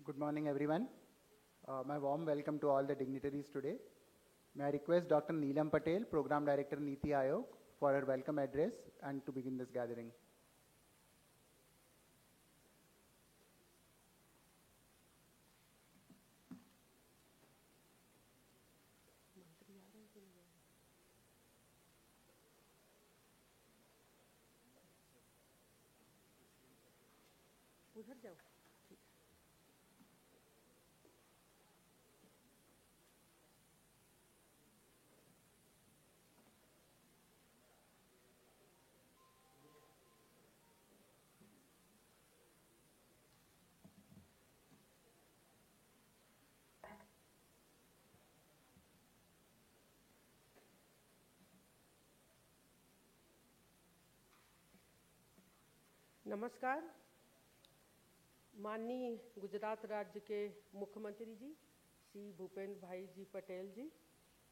Good morning, everyone. My warm welcome to all the dignitaries today. May I request Dr. Neelam Patel, Program Director, Niti Aayog, for her welcome address and to begin this gathering. उधर जाओ। नमस्कार। माननीय गुजरात राज्य के मुख्यमंत्री जी श्री भूपेंद्र भाई जी पटेल जी,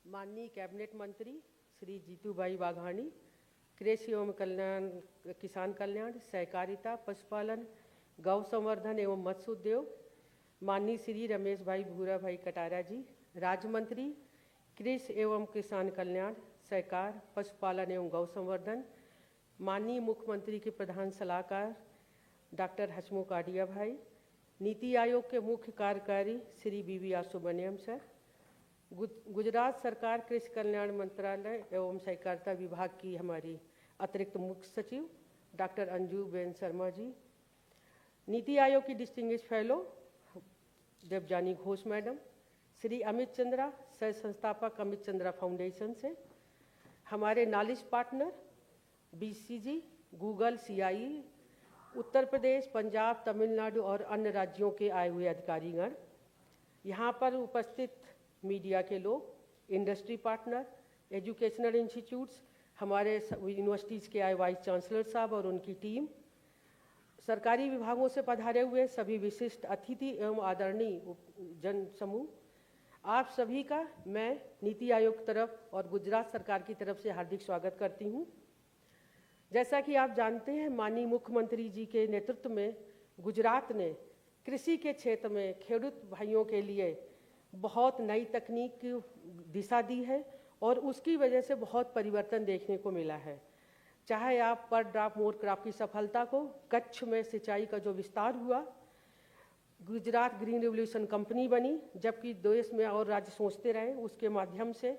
माननीय cabinet मंत्री श्री जीतू भाई वाघानी, कृषि एवं कल्याण, किसान कल्याण, सहकारिता, पशुपालन, गौ संवर्धन एवं मत्स्य उद्योग, माननीय श्री रमेश भाई भूरा भाई कटारा जी, राज्य मंत्री कृषि एवं किसान कल्याण, सहकार, पशुपालन एवं गौ संवर्धन, माननीय मुख्यमंत्री के प्रधान सलाहकार डॉक्टर हसमुख आडिया भाई, नीति आयोग के मुख्य कार्यकारी श्री BV सुब्रमण्यम सर, गुजरात सरकार कृषि कल्याण मंत्रालय एवं सहकारिता विभाग की हमारी अतिरिक्त मुख्य सचिव डॉक्टर अंजू बेन शर्मा जी, नीति आयोग की distinguish fellow Devjani Ghosh madam, Shri Amit Chandra, सह संस्थापक अमित चंद्रा फाउंडेशन से, हमारे knowledge partner BCG, Google, CIE, Uttar Pradesh, Punjab, Tamil Nadu और अन्य राज्यों के आए हुए अधिकारीगण, यहाँ पर उपस्थित मीडिया के लोग, इंडस्ट्री पार्टनर, एजुकेशनल इंस्टीट्यूट्स, हमारे यूनिवर्सिटीज़ के आए वाइस चांसलर साहब और उनकी टीम, सरकारी विभागों से पधारे हुए सभी विशिष्ट अतिथि एवं आदरणीय जन समूह, आप सभी का मैं नीति आयोग की तरफ और गुजरात सरकार की तरफ से हार्दिक स्वागत करती हूँ। जैसा कि आप जानते हैं, माननीय मुख्यमंत्री जी के नेतृत्व में गुजरात ने कृषि के क्षेत्र में खेडूत भाइयों के लिए बहुत नई तकनीक की दिशा दी है और उसकी वजह से बहुत परिवर्तन देखने को मिला है। चाहे आप पर ड्रॉप मोर क्रॉप की सफलता को, कच्छ में सिंचाई का जो विस्तार हुआ, गुजरात ग्रीन रिवोल्यूशन कंपनी बनी, जबकि देश में और राज्य सोचते रहे, उसके माध्यम से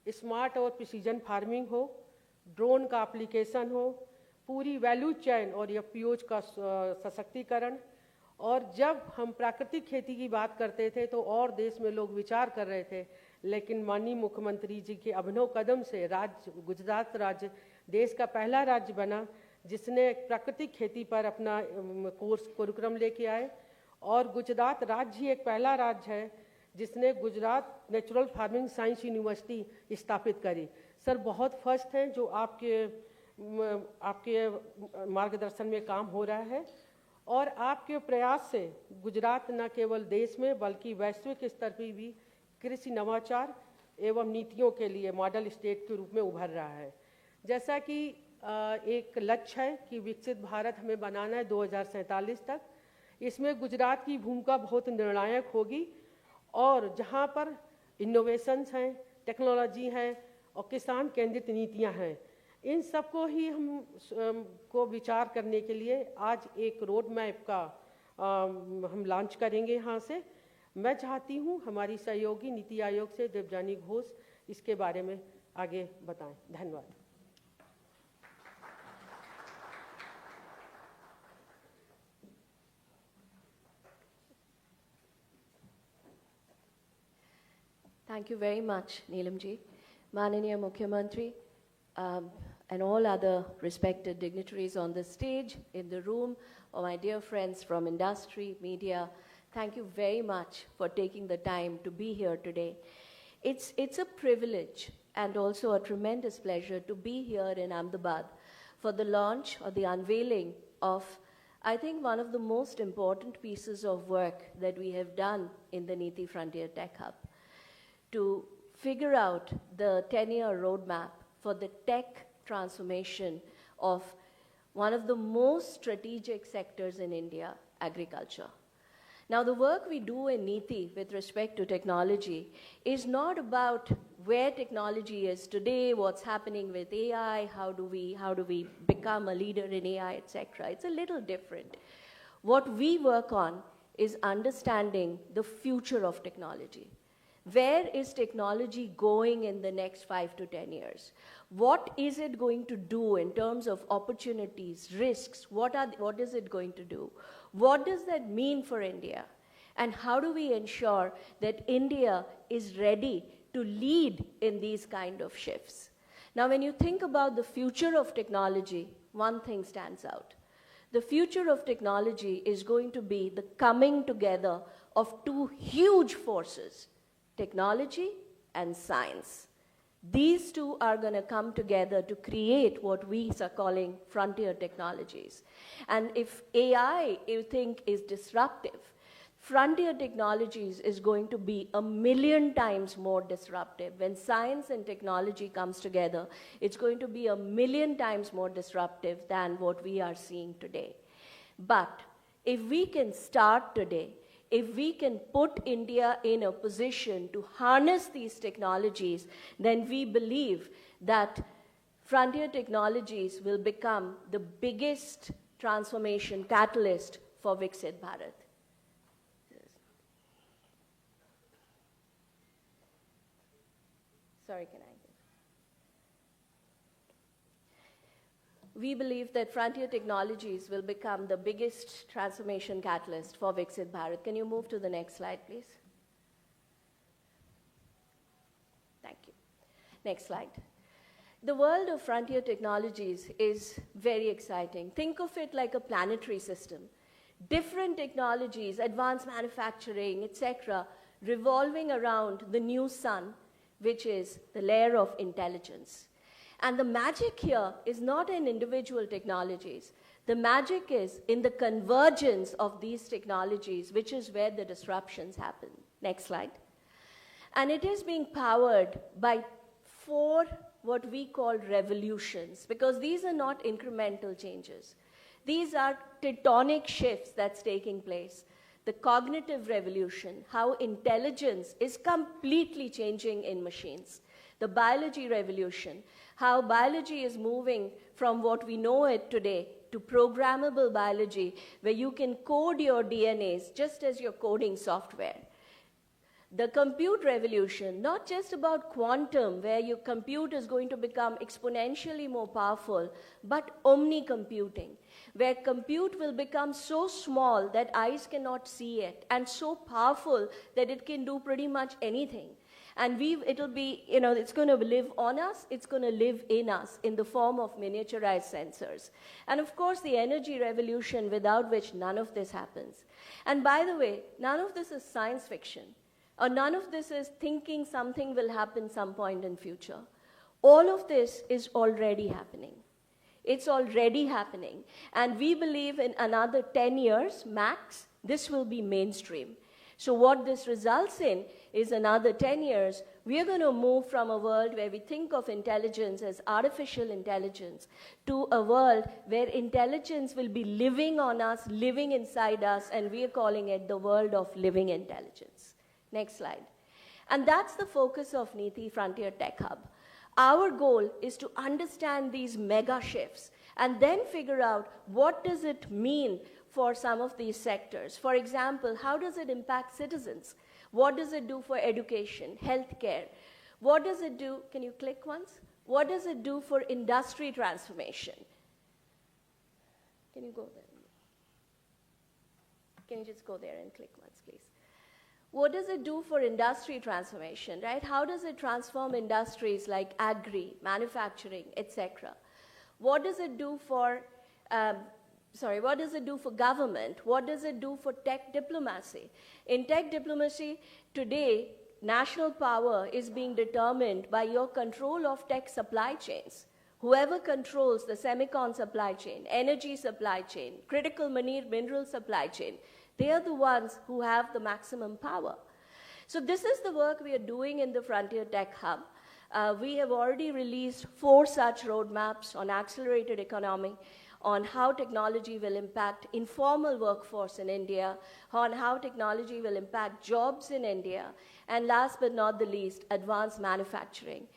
स्मार्ट और प्रिसीजन फार्मिंग हो, ड्रोन का एप्लीकेशन हो, पूरी वैल्यू चेन और FPOs का सशक्तिकरण, और जब हम प्राकृतिक खेती की बात करते थे तो और देश में लोग विचार कर रहे थे, लेकिन माननीय मुख्यमंत्री जी के अभिनव कदम से गुजरात राज्य देश का पहला राज्य बना जिसने प्राकृतिक खेती पर अपना कोर्स कार्यक्रम लेके आए, और गुजरात राज्य ही एक पहला राज्य है जिसने Gujarat natural farming science university स्थापित करी। सर, बहुत फर्स्ट हैं जो आपके मार्गदर्शन में काम हो रहा है, और आपके प्रयास से गुजरात न केवल देश में बल्कि वैश्विक स्तर पर भी कृषि नवाचार एवं नीतियों के लिए मॉडल स्टेट के रूप में उभर रहा है। जैसा कि एक लक्ष्य है कि विकसित भारत हमें बनाना है 2047 तक, इसमें गुजरात की भूमिका बहुत निर्णायक होगी, और जहाँ पर इनोवेशंस हैं, टेक्नोलॉजी है और किसान केंद्रित नीतियाँ हैं, इन सबको ही को विचार करने के लिए आज एक रोड मैप का हम लॉन्च करेंगे यहाँ से। मैं चाहती हूँ हमारी सहयोगी नीति आयोग से देवजानी घोष इसके बारे में आगे बताएं। धन्यवाद। Thank you very much, Neelam ji. Mananiya Mukhyamantri, and all other respected dignitaries on the stage, in the room, or my dear friends from industry, media, thank you very much for taking the time to be here today. It's a privilege and also a tremendous pleasure to be here in Ahmedabad for the launch or the unveiling of, I think, one of the most important pieces of work that we have done in the Niti Frontier Tech Hub, to figure out the 10-year roadmap for the tech transformation of one of the most strategic sectors in India, agriculture. Now, the work we do in NITI with respect to technology is not about where technology is today, what's happening with AI, how do we become a leader in AI, etc. It's a little different. What we work on is understanding the future of technology. Where is technology going in the next 5 to 10 years? What is it going to do in terms of opportunities, risks? What is it going to do? What does that mean for India? And how do we ensure that India is ready to lead in these kind of shifts? Now, when you think about the future of technology, one thing stands out. The future of technology is going to be the coming together of two huge forces, technology and science. These two are going to come together to create what we are calling frontier technologies. And if AI, you think, is disruptive, frontier technologies is going to be 1,000,000 times more disruptive. When science and technology comes together, it's going to be 1,000,000 times more disruptive than what we are seeing today. But if we can start today, if we can put India in a position to harness these technologies, then we believe that frontier technologies will become the biggest transformation catalyst for Viksit Bharat. Sorry, can I? We believe that frontier technologies will become the biggest transformation catalyst for Viksit Bharat. Can you move to the next slide, please? Thank you. Next slide. The world of frontier technologies is very exciting. Think of it like a planetary system. Different technologies, advanced manufacturing, etc., revolving around the new sun, which is the layer of intelligence. And the magic here is not in individual technologies. The magic is in the convergence of these technologies, which is where the disruptions happen. Next slide. And it is being powered by 4 what we call revolutions, because these are not incremental changes. These are tectonic shifts that's taking place. The cognitive revolution, how intelligence is completely changing in machines. The biology revolution, how biology is moving from what we know it today to programmable biology, where you can code your DNAs just as you're coding software. The compute revolution, not just about quantum, where your compute is going to become exponentially more powerful, but omni-computing, where compute will become so small that eyes cannot see it, and so powerful that it can do pretty much anything. And it'll be, it's going to live on us, it's going to live in us in the form of miniaturized sensors. And of course, the energy revolution, without which none of this happens. And by the way, none of this is science fiction, or none of this is thinking something will happen some point in future. All of this is already happening. It's already happening. And we believe in another 10 years, max, this will be mainstream. So what this results in is another 10 years, we are going to move from a world where we think of intelligence as artificial intelligence to a world where intelligence will be living on us, living inside us, and we are calling it the world of living intelligence. Next slide. And that's the focus of NITI Frontier Tech Hub. Our goal is to understand these mega shifts and then figure out what does it mean for some of these sectors. For example, how does it impact citizens? What does it do for education, healthcare? What does it do? Can you click once? What does it do for industry transformation? Can you go there? Can you just go there and click once, please? What does it do for industry transformation, right? How does it transform industries like agri, manufacturing, etc.? What does it do for what does it do for government? What does it do for tech diplomacy? In tech diplomacy, today, national power is being determined by your control of tech supply chains. Whoever controls the semicon supply chain, energy supply chain, critical mineral supply chain, they are the ones who have the maximum power. So this is the work we are doing in the Frontier Tech Hub. We have already released 4 such roadmaps on accelerated economy, on how technology will impact informal workforce in India, on how technology will impact jobs in India, and last but not the least, advanced manufacturing.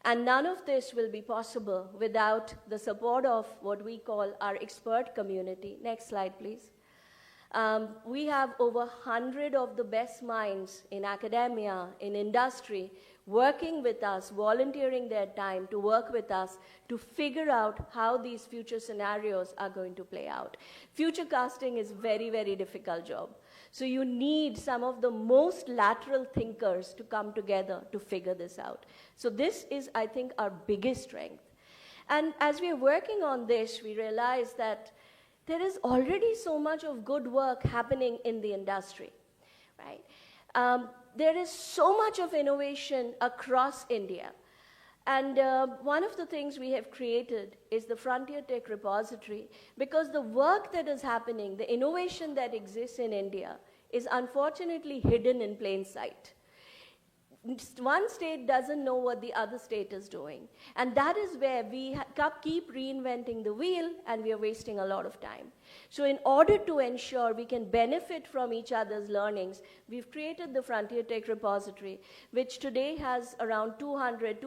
And none of this will be possible without the support of what we call our expert community. Next slide, please. We have over 100 of the best minds in academia, in industry, working with us, volunteering their time to work with us to figure out how these future scenarios are going to play out. Future casting is a very, very difficult job. So you need some of the most lateral thinkers to come together to figure this out. So this is, I think, our biggest strength. And as we are working on this, we realize that there is already so much of good work happening in the industry, right? There is so much of innovation across India. And one of the things we have created is the Frontier Tech Repository, because the work that is happening, the innovation that exists in India, is unfortunately hidden in plain sight. One state doesn't know what the other state is doing. And that is where we keep reinventing the wheel, and we are wasting a lot of time. So in order to ensure we can benefit from each other's learnings, we've created the Frontier Tech Repository, which today has around 200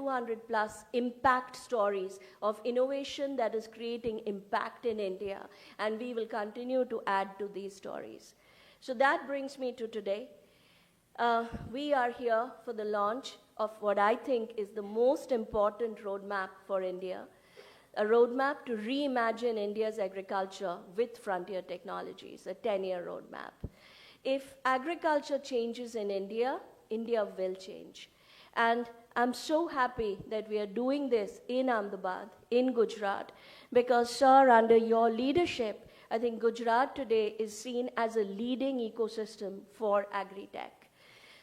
plus impact stories of innovation that is creating impact in India. And we will continue to add to these stories. So that brings me to today. We are here for the launch of what I think is the most important roadmap for India, a roadmap to reimagine India's agriculture with frontier technologies, a 10-year roadmap. If agriculture changes in India, India will change. And I'm so happy that we are doing this in Ahmedabad, in Gujarat, because, sir, under your leadership, I think Gujarat today is seen as a leading ecosystem for agri-tech.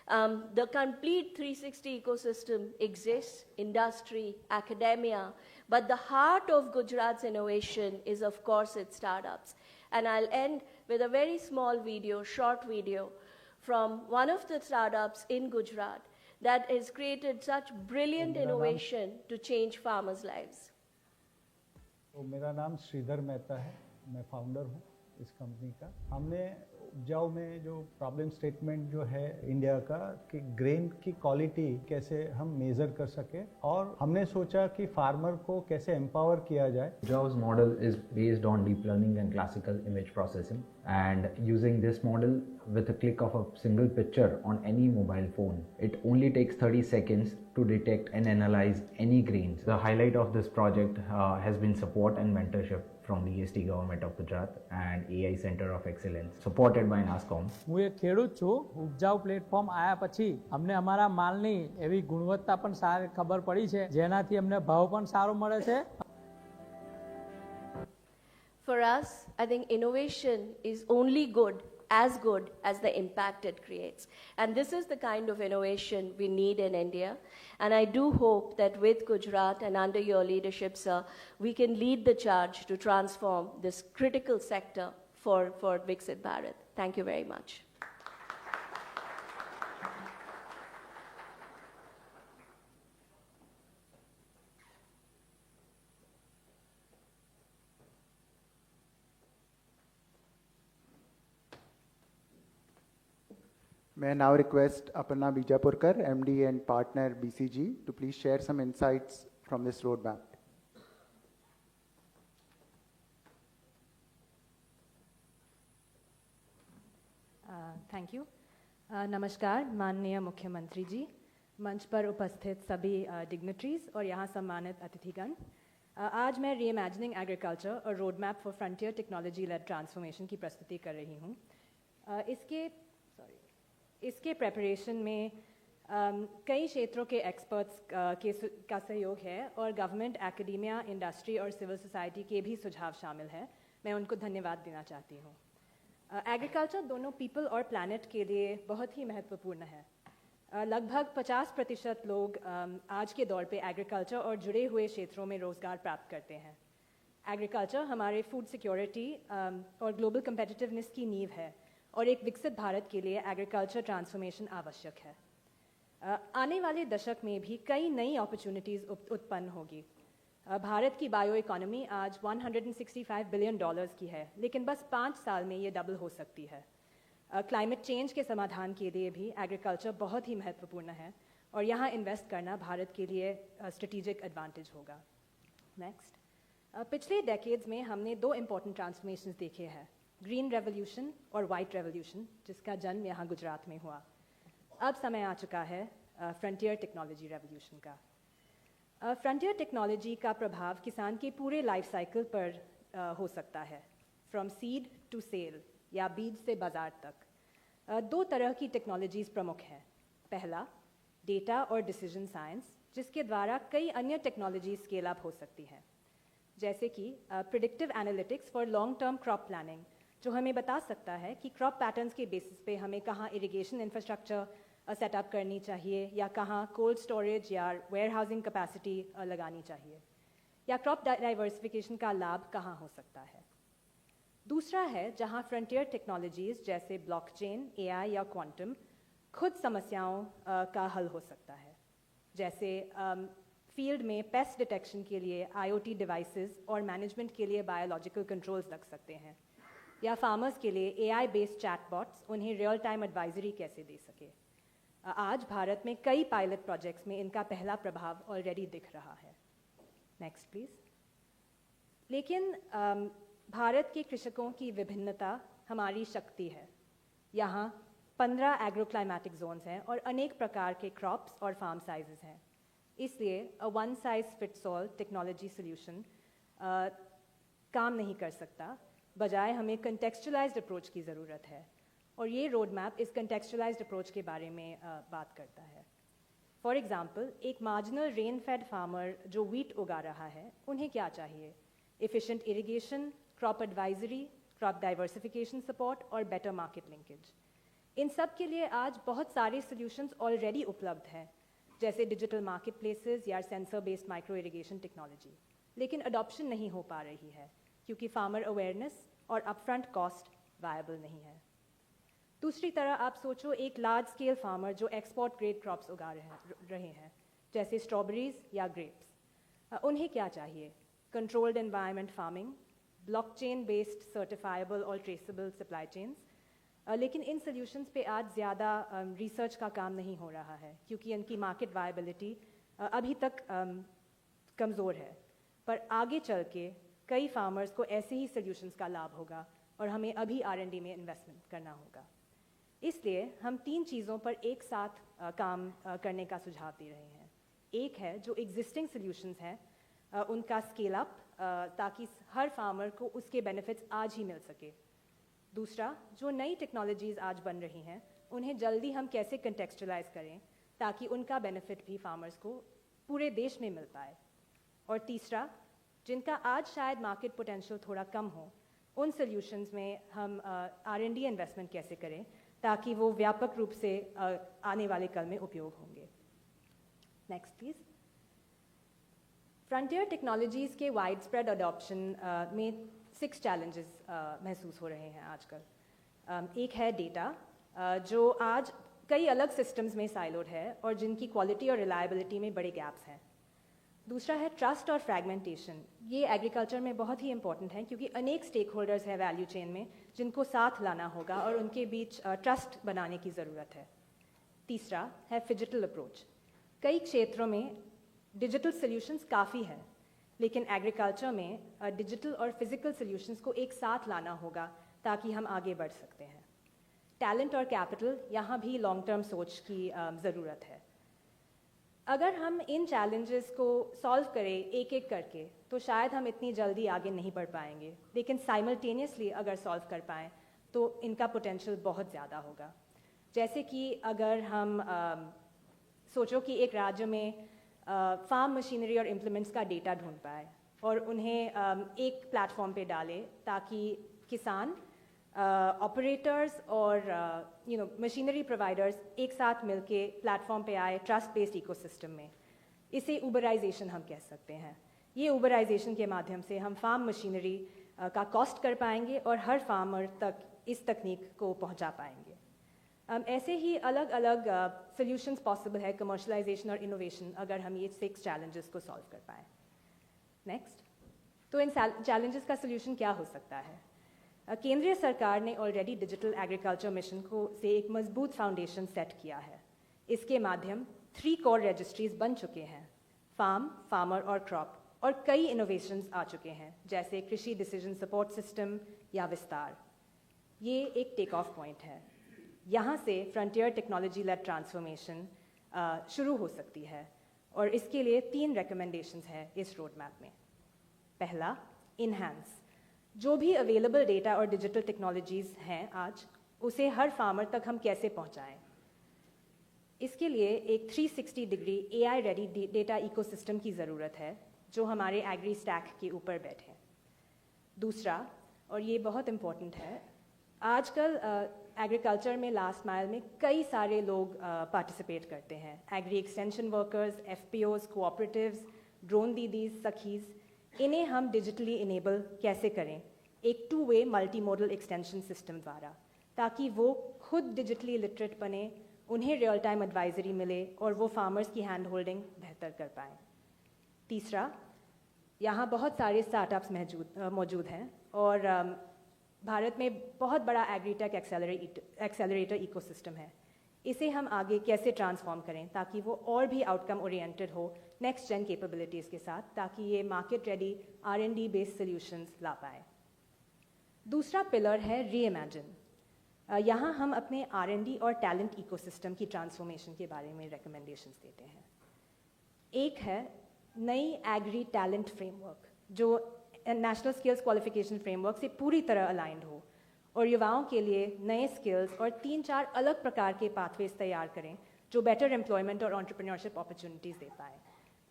The complete 360 ecosystem exists, industry, academia, but the heart of Gujarat's innovation is, of course, its startups. And I'll end with a very small video, short video, from one of the startups in Gujarat that has created such brilliant innovation to change farmers' lives. तो मेरा नाम श्रीधर मेहता है, मैं founder हूँ इस company का। हमने उपजाऊ में जो प्रॉब्लम स्टेटमेंट जो है इंडिया का कि ग्रेन की क्वालिटी कैसे हम मेजर कर सके, और हमने सोचा कि फार्मर को कैसे एम्पावर किया जाए। Jaw's model is based on deep learning and classical image processing, and using this model with a click of a single picture on any mobile phone, it only takes 30 seconds to detect and analyze any grains. The highlight of this project has been support and mentorship from the EST Government of Gujarat and AI Center of Excellence, supported by NASCOM. હું એક ખેડૂત છું. ઉપજાઉ platform આવ્યા પછી અમને અમારા માલની એવી ગુણવત્તા પણ સારી ખબર પડી છે, જેનાથી અમને ભાવ પણ સારો મળે છે. For us, I think innovation is only good as the impact it creates. And this is the kind of innovation we need in India. And I do hope that with Gujarat and under your leadership, sir, we can lead the charge to transform this critical sector for Viksit Bharat. Thank you very much. May I now request Aparna Bijapurkar, MD and partner BCG, to please share some insights from this roadmap. Thank you. नमस्कार माननीय मुख्यमंत्री जी, मंच पर उपस्थित सभी dignitaries और यहाँ सम्मानित अतिथिगण। आज मैं रीइमेजिनिंग एग्रीकल्चर और road map for frontier technology led transformation की प्रस्तुति कर रही हूँ। इसके प्रेपरेशन में कई क्षेत्रों के एक्सपर्ट्स का सहयोग है और गवर्नमेंट, एकेडेमिया, इंडस्ट्री और सिविल सोसाइटी के भी सुझाव शामिल हैं। मैं उनको धन्यवाद देना चाहती हूँ। एग्रीकल्चर दोनों पीपल और प्लैनेट के लिए बहुत ही महत्वपूर्ण है। लगभग 50% लोग आज के दौर पे एग्रीकल्चर और जुड़े हुए क्षेत्रों में रोज़गार प्राप्त करते हैं। एग्रीकल्चर हमारे फूड सिक्योरिटी और ग्लोबल कम्पिटिटिवनेस की नींव है और एक विकसित भारत के लिए एग्रीकल्चर ट्रांसफॉर्मेशन आवश्यक है। आने वाले दशक में भी कई नई अपॉर्चुनिटीज़ उत्पन्न होगी। भारत की बायो इकोनॉमी आज $165 बिलियन की है, लेकिन बस 5 साल में ये डबल हो सकती है। क्लाइमेट चेंज के समाधान के लिए भी एग्रीकल्चर बहुत ही महत्वपूर्ण है और यहाँ इन्वेस्ट करना भारत के लिए स्ट्रेटेजिक एडवांटेज होगा। नेक्स्ट, पिछले डेकेड्स में हमने 2 इम्पॉर्टेंट ट्रांसफॉर्मेशंस देखे हैं, ग्रीन रेवोल्यूशन और वाइट रेवोल्यूशन, जिसका जन्म यहाँ गुजरात में हुआ। अब समय आ चुका है फ्रंटियर टेक्नोलॉजी रेवोल्यूशन का। फ्रंटियर टेक्नोलॉजी का प्रभाव किसान के पूरे लाइफ साइकिल पर हो सकता है, फ्रॉम सीड टू सेल या बीज से बाजार तक। 2 तरह की टेक्नोलॉजीज़ प्रमुख हैं। पहला, डेटा और डिसीजन साइंस, जिसके द्वारा कई अन्य टेक्नोलॉजी स्केल अप हो सकती हैं, जैसे कि predictive analytics for long term crop planning, जो हमें बता सकता है कि क्रॉप पैटर्न्स के बेसिस पे हमें कहाँ इरिगेशन इंफ्रास्ट्रक्चर सेटअप करनी चाहिए या कहाँ कोल्ड स्टोरेज या वेयर हाउसिंग कैपेसिटी लगानी चाहिए, या क्रॉप डाइवर्सिफिकेशन का लाभ कहाँ हो सकता है। दूसरा है जहाँ फ्रंटियर टेक्नोलॉजीज़ जैसे ब्लॉकचेन, एआई या क्वांटम खुद समस्याओं का हल हो सकता है, जैसे फील्ड में पेस्ट डिटेक्शन के लिए आईओटी डिवाइसेस और मैनेजमेंट के लिए बायोलॉजिकल कंट्रोल्स लग सकते हैं, या फार्मर्स के लिए एआई बेस्ड चैटबॉट्स उन्हें रियल टाइम एडवाइजरी कैसे दे सके। आज भारत में कई पायलट प्रोजेक्ट्स में इनका पहला प्रभाव ऑलरेडी दिख रहा है। Next please. लेकिन भारत के कृषकों की विभिन्नता हमारी शक्ति है। यहाँ 15 एग्रोक्लाइमेटिक जोन्स हैं और अनेक प्रकार के क्रॉप्स और फार्म साइजेस हैं। इसलिए one size fits all technology solution काम नहीं कर सकता, बजाय हमें कंटेक्चुअलाइज्ड अप्रोच की ज़रूरत है, और ये रोड मैप इस कंटेक्चुअलाइज्ड अप्रोच के बारे में बात करता है। फॉर एग्जांपल, एक मार्जिनल रेन फेड फार्मर जो वीट उगा रहा है, उन्हें क्या चाहिए? Efficient irrigation, crop advisory, crop diversification support और बेटर मार्केट लिंकेज। इन सब के लिए आज बहुत सारे सॉल्यूशंस ऑलरेडी उपलब्ध हैं, जैसे डिजिटल मार्केट प्लेसेस या sensor based micro irrigation technology, लेकिन अडॉप्शन नहीं हो पा रही है क्योंकि फार्मर अवेयरनेस और अपफ्रंट कॉस्ट वायबल नहीं है। दूसरी तरह आप सोचो, एक लार्ज स्केल फार्मर जो एक्सपोर्ट ग्रेड क्रॉप्स उगा रहे हैं, जैसे स्ट्रॉबेरीज या ग्रेप्स। उन्हें क्या चाहिए? Controlled environment farming, blockchain based certifiable और ट्रेसेबल सप्लाई चेन्स। लेकिन इन सॉल्यूशंस पे आज ज़्यादा रिसर्च का काम नहीं हो रहा है क्योंकि इनकी मार्केट वायबिलिटी अभी तक कमज़ोर है। पर आगे चल के कई फार्मर्स को ऐसे ही सॉल्यूशंस का लाभ होगा और हमें अभी R&D में इन्वेस्टमेंट करना होगा। इसलिए हम 3 चीज़ों पर एक साथ काम करने का सुझाव दे रहे हैं। एक है जो एग्जिस्टिंग सॉल्यूशंस हैं उनका स्केल अप ताकि हर फार्मर को उसके बेनिफिट्स आज ही मिल सके। दूसरा, जो नई टेक्नोलॉजीज़ आज बन रही हैं उन्हें जल्दी हम कैसे कंटेक्चुअलाइज करें ताकि उनका बेनिफिट भी फार्मर्स को पूरे देश में मिल पाए। और तीसरा, जिनका आज शायद मार्केट पोटेंशियल थोड़ा कम हो, उन सॉल्यूशंस में हम R&D इन्वेस्टमेंट कैसे करें ताकि वो व्यापक रूप से आने वाले कल में उपयोग होंगे। Next please. फ्रंटियर टेक्नोलॉजीज़ के वाइड स्प्रेड अडॉप्शन में 6 चैलेंजेस महसूस हो रहे हैं आजकल। एक है डेटा, जो आज कई अलग सिस्टम्स में साइलोड है और जिनकी क्वालिटी और रिलायबिलिटी में बड़े गैप्स हैं। दूसरा है ट्रस्ट और फ्रैगमेंटेशन। ये एग्रीकल्चर में बहुत ही इंपॉर्टेंट है क्योंकि अनेक स्टेक होल्डर्स हैं वैल्यू चेन में जिनको साथ लाना होगा और उनके बीच ट्रस्ट बनाने की ज़रूरत है। तीसरा है फिजिटल अप्रोच। कई क्षेत्रों में डिजिटल सॉल्यूशंस काफ़ी है, लेकिन एग्रीकल्चर में डिजिटल और फिजिकल सॉल्यूशंस को एक साथ लाना होगा ताकि हम आगे बढ़ सकते हैं। टैलेंट और कैपिटल, यहाँ भी लॉन्ग टर्म सोच की ज़रूरत है। अगर हम इन चैलेंजेस को सॉल्व करें एक एक करके तो शायद हम इतनी जल्दी आगे नहीं बढ़ पाएंगे, लेकिन साइमल्टेनियसली अगर सॉल्व कर पाएँ तो इनका पोटेंशियल बहुत ज़्यादा होगा। जैसे कि अगर हम सोचो कि एक राज्य में फार्म मशीनरी और इम्प्लीमेंट्स का डेटा ढूंढ पाए और उन्हें एक प्लेटफॉर्म पे डालें ताकि किसान, ऑपरेटर्स और मशीनरी प्रोवाइडर्स एक साथ मिलके प्लेटफॉर्म पे आए ट्रस्ट बेस्ड इकोसिस्टम में। इसे उबराइजेशन हम कह सकते हैं। ये उबराइजेशन के माध्यम से हम फार्म मशीनरी का कॉस्ट कर पाएंगे और हर फार्मर तक इस तकनीक को पहुंचा पाएंगे। ऐसे ही अलग अलग सॉल्यूशंस पॉसिबल है कमर्शलाइजेशन और इनोवेशन अगर हम ये 6 चैलेंजेस को सॉल्व कर पाएँ। नेक्स्ट, तो इन चैलेंजेस का सोल्यूशन क्या हो सकता है? केंद्रीय सरकार ने ऑलरेडी डिजिटल एग्रीकल्चर मिशन को से एक मजबूत फाउंडेशन सेट किया है। इसके माध्यम 3 कोर रजिस्ट्रीज बन चुके हैं, फार्म, फार्मर और क्रॉप, और कई इनोवेशंस आ चुके हैं जैसे कृषि डिसीजन सपोर्ट सिस्टम या विस्तार। ये एक टेक ऑफ पॉइंट है। यहाँ से फ्रंटियर टेक्नोलॉजी लेड ट्रांसफॉर्मेशन शुरू हो सकती है, और इसके लिए 3 रिकमेंडेशंस हैं इस रोड मैप में। पहला, इन्हांस, जो भी अवेलेबल डेटा और डिजिटल टेक्नोलॉजीज़ हैं आज, उसे हर फार्मर तक हम कैसे पहुँचाएं। इसके लिए एक 360 degree AI ready data ecosystem की ज़रूरत है जो हमारे एग्री स्टैक के ऊपर बैठे। दूसरा, और ये बहुत इम्पॉर्टेंट है, आजकल एग्रीकल्चर में लास्ट माइल में कई सारे लोग पार्टिसिपेट करते हैं, agri extension workers, FPOs, cooperatives, drone दीदीज, सखीज़। इन्हें हम डिजिटली इनेबल कैसे करें? एक 2-वे मल्टी मोडल एक्सटेंशन सिस्टम द्वारा, ताकि वो खुद डिजिटली लिटरेट बने, उन्हें रियल टाइम एडवाइजरी मिले और वो फार्मर्स की हैंड होल्डिंग बेहतर कर पाएँ। तीसरा, यहाँ बहुत सारे स्टार्टअप्स मौजूद हैं, और भारत में बहुत बड़ा एग्रीटेक एक्सेलरेटर इकोसिस्टम है। इसे हम आगे कैसे ट्रांसफॉर्म करें ताकि वो और भी आउटकम ओरिएंटेड हो नेक्स्ट जेन कैपेबिलिटीज़ के साथ, ताकि ये market ready R&D based solutions ला पाए। दूसरा पिलर है रीइमेजिन। यहाँ हम अपने R&D और टैलेंट इकोसिस्टम की ट्रांसफॉर्मेशन के बारे में रिकमेंडेशंस देते हैं। एक है नई एग्री टैलेंट फ्रेमवर्क, जो नेशनल स्किल्स क्वालिफिकेशन फ्रेमवर्क से पूरी तरह अलाइंड हो और युवाओं के लिए नए स्किल्स और 3-4 अलग प्रकार के पाथवेज तैयार करें जो बेटर एम्प्लॉयमेंट और एंटरप्रेन्योरशिप अपॉर्चुनिटीज़ दे पाए,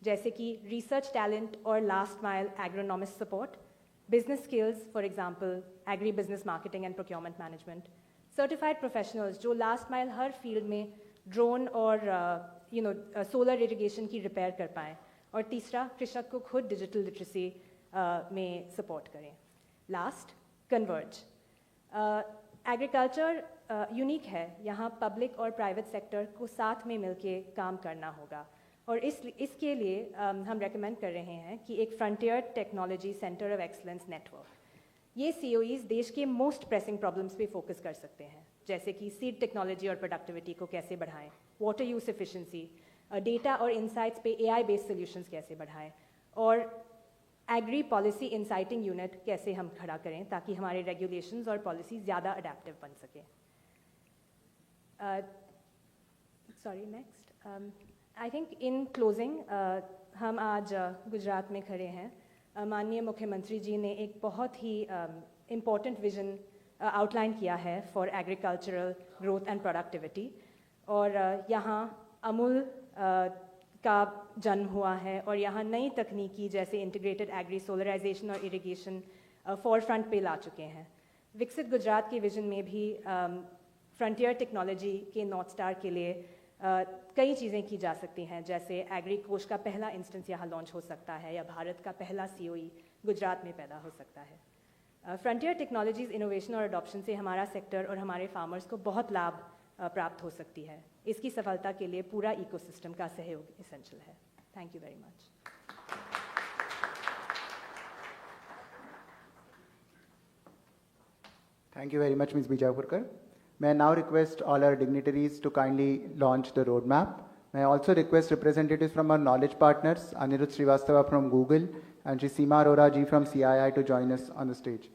जैसे कि रिसर्च टैलेंट और last mile agronomist support, business skills for example agri business marketing and procurement management, certified professionals जो लास्ट माइल हर फील्ड में ड्रोन और सोलर इरिगेशन की रिपेयर कर पाएँ, और तीसरा, कृषक को खुद डिजिटल लिटरेसी में सपोर्ट करें। Last, converge. एग्रीकल्चर यूनिक है, यहाँ पब्लिक और प्राइवेट सेक्टर को साथ में मिलके काम करना होगा, और इसके लिए हम रेकमेंड कर रहे हैं कि एक frontier technology centre of excellence network, ये COEs देश के मोस्ट प्रेसिंग प्रॉब्लम्स पे फोकस कर सकते हैं, जैसे कि सीड टेक्नोलॉजी और प्रोडक्टिविटी को कैसे बढ़ाएं, वाटर यूज एफिशिएंसी, डेटा और इंसाइट्स पे AI बेस्ड सॉल्यूशंस कैसे बढ़ाएं, और एग्री पॉलिसी इंसाइटिंग यूनिट कैसे हम खड़ा करें ताकि हमारे रेगुलेशंस और पॉलिसी ज़्यादा अडेप्टिव बन सके। Sorry, next, I think in closing हम आज गुजरात में खड़े हैं। माननीय मुख्यमंत्री जी ने एक बहुत ही इम्पॉर्टेंट विजन आउटलाइन किया है for agricultural growth and productivity, और यहाँ अमूल का जन्म हुआ है, और यहाँ नई तकनीकी जैसे इंटीग्रेटेड एग्री, सोलराइजेशन और इरिगेशन फॉर फ्रंट पे ला चुके हैं। विकसित गुजरात के विजन में भी फ्रंटियर टेक्नोलॉजी के नॉर्थ स्टार के लिए कई चीज़ें की जा सकती हैं, जैसे एग्री कोष का पहला इंस्टेंस यहाँ लॉन्च हो सकता है, या भारत का पहला COE गुजरात में पैदा हो सकता है। फ्रंटियर टेक्नोलॉजीज़ इनोवेशन और अडॉप्शन से हमारा सेक्टर और हमारे फार्मर्स को बहुत लाभ प्राप्त हो सकती है। इसकी सफलता के लिए पूरा इकोसिस्टम का सहयोग एसेंशियल है। Thank you very much. Thank you very much, Ms. Bijapurkar. May I now request all our dignitaries to kindly launch the roadmap. May I also request representatives from our knowledge partners, Anirudh Srivastava from Google and Shri Seema Arora ji from CII to join us on the stage.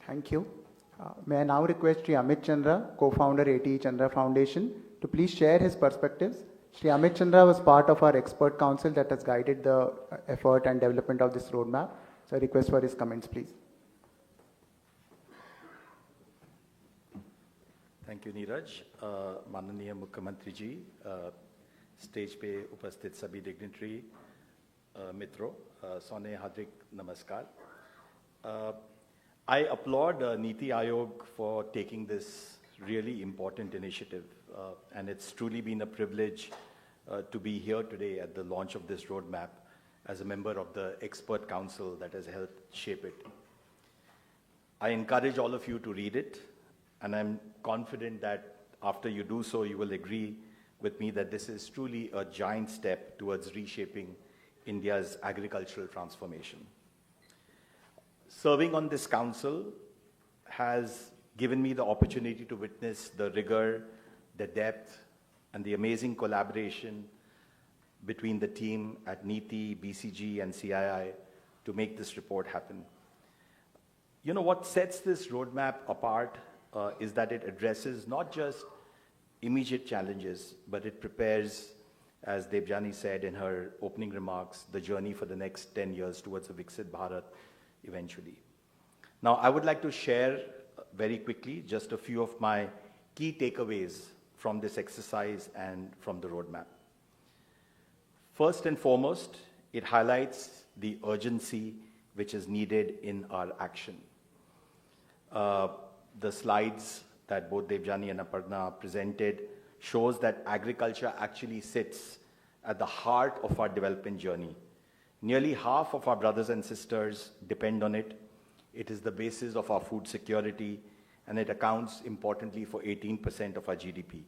Thank you. May I now request Shri Amit Chandra, co-founder ATE Chandra Foundation, to please share his perspectives. Shri Amit Chandra was part of our expert council that has guided the effort and development of this roadmap. So I request for his comments, please. Thank you Neeraj. माननीय मुख्यमंत्री जी, stage पे उपस्थित सभी dignitary मित्रों, Sone Hadrik Namaskar. I applaud Niti Aayog for taking this really important initiative, and it's truly been a privilege to be here today at the launch of this roadmap as a member of the expert council that has helped shape it. I encourage all of you to read it, and I'm confident that after you do so, you will agree with me that this is truly a giant step towards reshaping India's agricultural transformation. Serving on this council has given me the opportunity to witness the rigor, the depth, and the amazing collaboration between the team at NITI, BCG, and CII to make this report happen. You know, what sets this roadmap apart is that it addresses not just immediate challenges, but it prepares, as Debjani said in her opening remarks, the journey for the next 10 years towards a Viksit Bharat eventually. Now, I would like to share very quickly just a few of my key takeaways from this exercise and from the roadmap. First and foremost, it highlights the urgency which is needed in our action. The slides that both Debjani and Aparna presented shows that agriculture actually sits at the heart of our development journey. Nearly half of our brothers and sisters depend on it. It is the basis of our food security, and it accounts importantly for 18% of our GDP.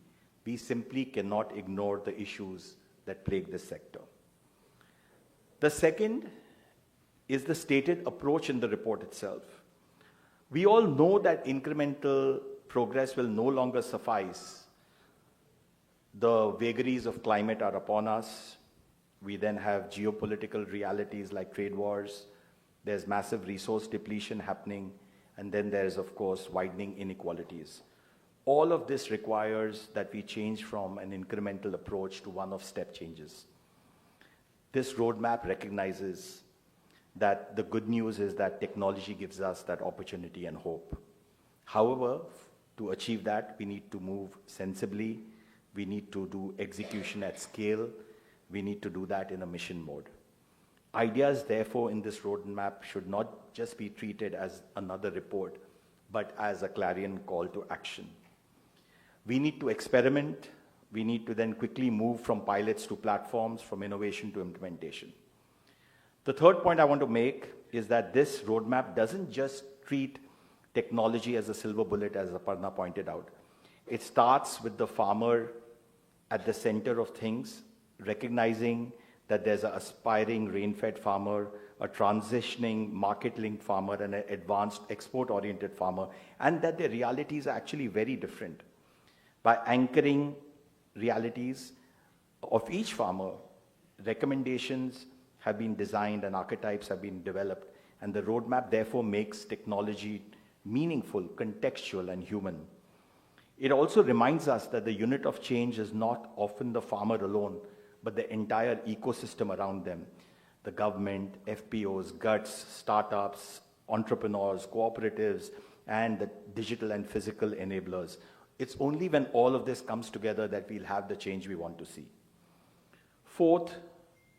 We simply cannot ignore the issues that plague this sector. The second is the stated approach in the report itself. We all know that incremental progress will no longer suffice. The vagaries of climate are upon us. We then have geopolitical realities like trade wars. There's massive resource depletion happening. And then there's, of course, widening inequalities. All of this requires that we change from an incremental approach to one of step changes. This roadmap recognizes that the good news is that technology gives us that opportunity and hope. However, to achieve that, we need to move sensibly. We need to do execution at scale. We need to do that in a mission mode. Ideas, therefore, in this roadmap should not just be treated as another report, but as a clarion call to action. We need to experiment. We need to then quickly move from pilots to platforms, from innovation to implementation. The third point I want to make is that this roadmap doesn't just treat technology as a silver bullet, as Aparna pointed out. It starts with the farmer at the center of things, recognizing that there's an aspiring rain-fed farmer, a transitioning market-linked farmer, and an advanced export-oriented farmer, and that their realities are actually very different. By anchoring realities of each farmer, recommendations have been designed and archetypes have been developed, and the roadmap therefore makes technology meaningful, contextual, and human. It also reminds us that the unit of change is not often the farmer alone, but the entire ecosystem around them. The government, FPOs, GUTs, startups, entrepreneurs, cooperatives, and the digital and physical enablers. It's only when all of this comes together that we'll have the change we want to see. Fourth,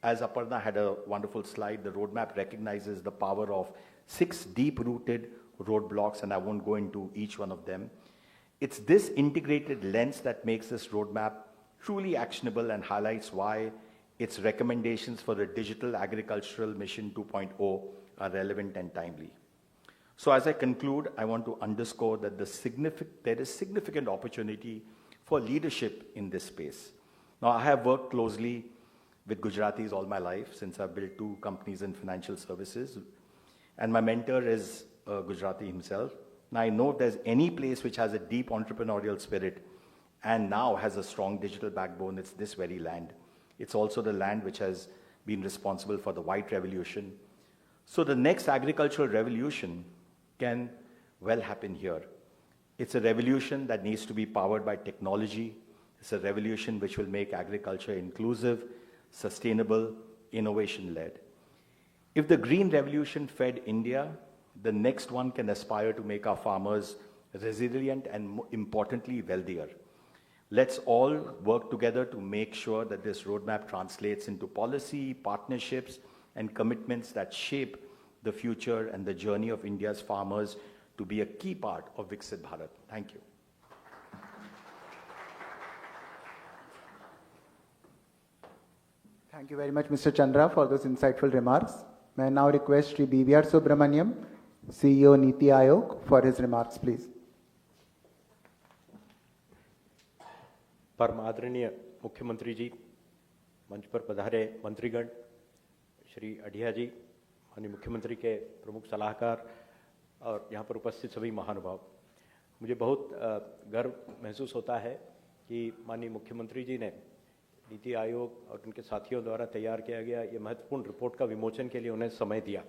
as Aparna had a wonderful slide, the roadmap recognizes the power of 6 deep-rooted roadblocks, and I won't go into each one of them. It's this integrated lens that makes this roadmap truly actionable and highlights why its recommendations for the Digital Agricultural Mission 2.0 are relevant and timely. So as I conclude, I want to underscore that there is significant opportunity for leadership in this space. Now, I have worked closely with Gujaratis all my life since I've built 2 companies in financial services. And my mentor is a Gujarati himself. Now, I know if there's any place which has a deep entrepreneurial spirit and now has a strong digital backbone, it's this very land. It's also the land which has been responsible for the white revolution. So the next agricultural revolution can well happen here. It's a revolution that needs to be powered by technology. It's a revolution which will make agriculture inclusive, sustainable, innovation-led. If the green revolution fed India, the next one can aspire to make our farmers resilient and, importantly, wealthier. Let's all work together to make sure that this roadmap translates into policy, partnerships, and commitments that shape the future and the journey of India's farmers to be a key part of Viksit Bharat. Thank you. Thank you very much, Mr. Chandra, for those insightful remarks. May I now request Sri BVR Subramaniam, CEO Niti Aayog, for his remarks, please. परम आदरणीय मुख्यमंत्री जी, मंच पर पधारे मंत्रीगण, श्री अढ़िया जी, माननीय मुख्यमंत्री के प्रमुख सलाहकार और यहाँ पर उपस्थित सभी महानुभाव, मुझे बहुत गर्व महसूस होता है कि माननीय मुख्यमंत्री जी ने नीति आयोग और उनके साथियों द्वारा तैयार किया गया ये महत्वपूर्ण रिपोर्ट का विमोचन के लिए उन्हें समय दिया।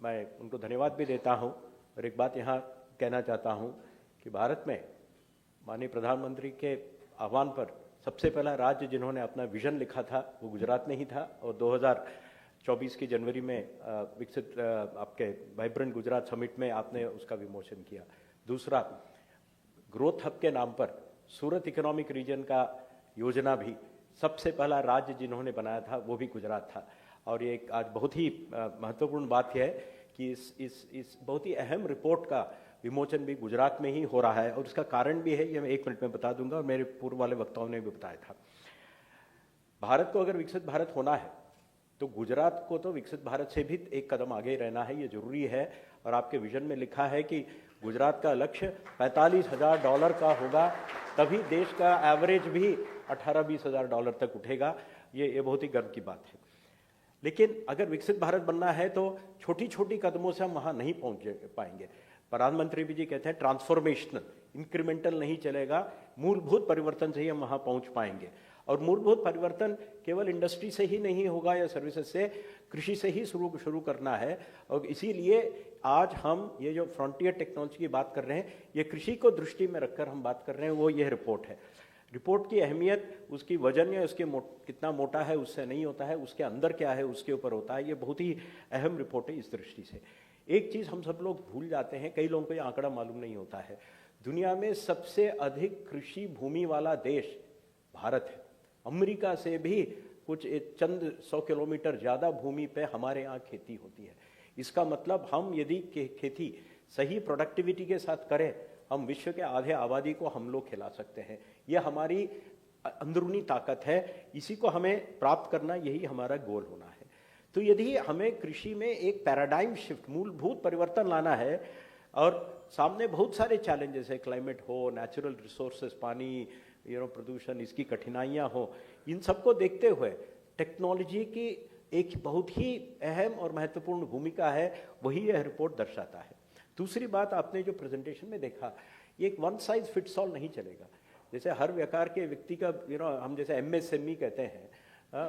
मैं उनको धन्यवाद भी देता हूँ और एक बात यहाँ कहना चाहता हूँ कि भारत में माननीय प्रधानमंत्री के आह्वान पर सबसे पहला राज्य जिन्होंने अपना विजन लिखा था वो गुजरात में ही था और 2024 की जनवरी में विकसित आपके वाइब्रेंट गुजरात समिट में आपने उसका विमोचन किया। दूसरा, ग्रोथ हब के नाम पर सूरत इकोनॉमिक रीजन का योजना भी सबसे पहला राज्य जिन्होंने बनाया था वो भी गुजरात था। और ये आज बहुत ही महत्वपूर्ण बात यह है कि इस बहुत ही अहम रिपोर्ट का विमोचन भी गुजरात में ही हो रहा है और उसका कारण भी है, ये मैं 1 मिनट में बता दूंगा और मेरे पूर्व वाले वक्ताओं ने भी बताया था। भारत को अगर विकसित भारत होना है तो गुजरात को तो विकसित भारत से भी एक कदम आगे रहना है, ये जरूरी है। और आपके विजन में लिखा है कि गुजरात का लक्ष्य $45,000 का होगा, तभी देश का एवरेज भी $18-20,000 तक उठेगा। ये बहुत ही गर्व की बात है। लेकिन अगर विकसित भारत बनना है तो छोटी छोटी कदमों से हम वहां नहीं पहुंच पाएंगे। प्रधानमंत्री भी जी कहते हैं ट्रांसफॉर्मेशनल, इंक्रीमेंटल नहीं चलेगा, मूलभूत परिवर्तन से ही हम वहां पहुंच पाएंगे। और मूलभूत परिवर्तन केवल इंडस्ट्री से ही नहीं होगा या सर्विसेज से, कृषि से ही शुरू करना है। और इसीलिए आज हम ये जो फ्रंटियर टेक्नोलॉजी की बात कर रहे हैं, ये कृषि को दृष्टि में रखकर हम बात कर रहे हैं, वो ये रिपोर्ट है। रिपोर्ट की अहमियत उसकी वजन या उसके कितना मोटा है उससे नहीं होता है, उसके अंदर क्या है उसके ऊपर होता है। ये बहुत ही अहम रिपोर्ट है इस दृष्टि से। एक चीज हम सब लोग भूल जाते हैं, कई लोगों को ये आंकड़ा मालूम नहीं होता है, दुनिया में सबसे अधिक कृषि भूमि वाला देश भारत है। अमेरिका से भी कुछ चंद 100 किलोमीटर ज्यादा भूमि पे हमारे यहाँ खेती होती है। इसका मतलब हम यदि खेती सही प्रोडक्टिविटी के साथ करें, हम विश्व के आधे आबादी को हम लोग खिला सकते हैं। यह हमारी अंदरूनी ताकत है, इसी को हमें प्राप्त करना, यही हमारा गोल होना है। तो यदि हमें कृषि में एक पैराडाइम शिफ्ट, मूलभूत परिवर्तन लाना है, और सामने बहुत सारे चैलेंजेस है, क्लाइमेट हो, नेचुरल रिसोर्सेज, पानी, प्रदूषण, इसकी कठिनाइयां हो, इन सबको देखते हुए टेक्नोलॉजी की एक बहुत ही अहम और महत्वपूर्ण भूमिका है, वही यह रिपोर्ट दर्शाता है। दूसरी बात, आपने जो प्रेजेंटेशन में देखा, ये एक वन साइज फिट्स ऑल नहीं चलेगा। जैसे हर प्रकार के व्यक्ति का हम जैसे MSME कहते हैं,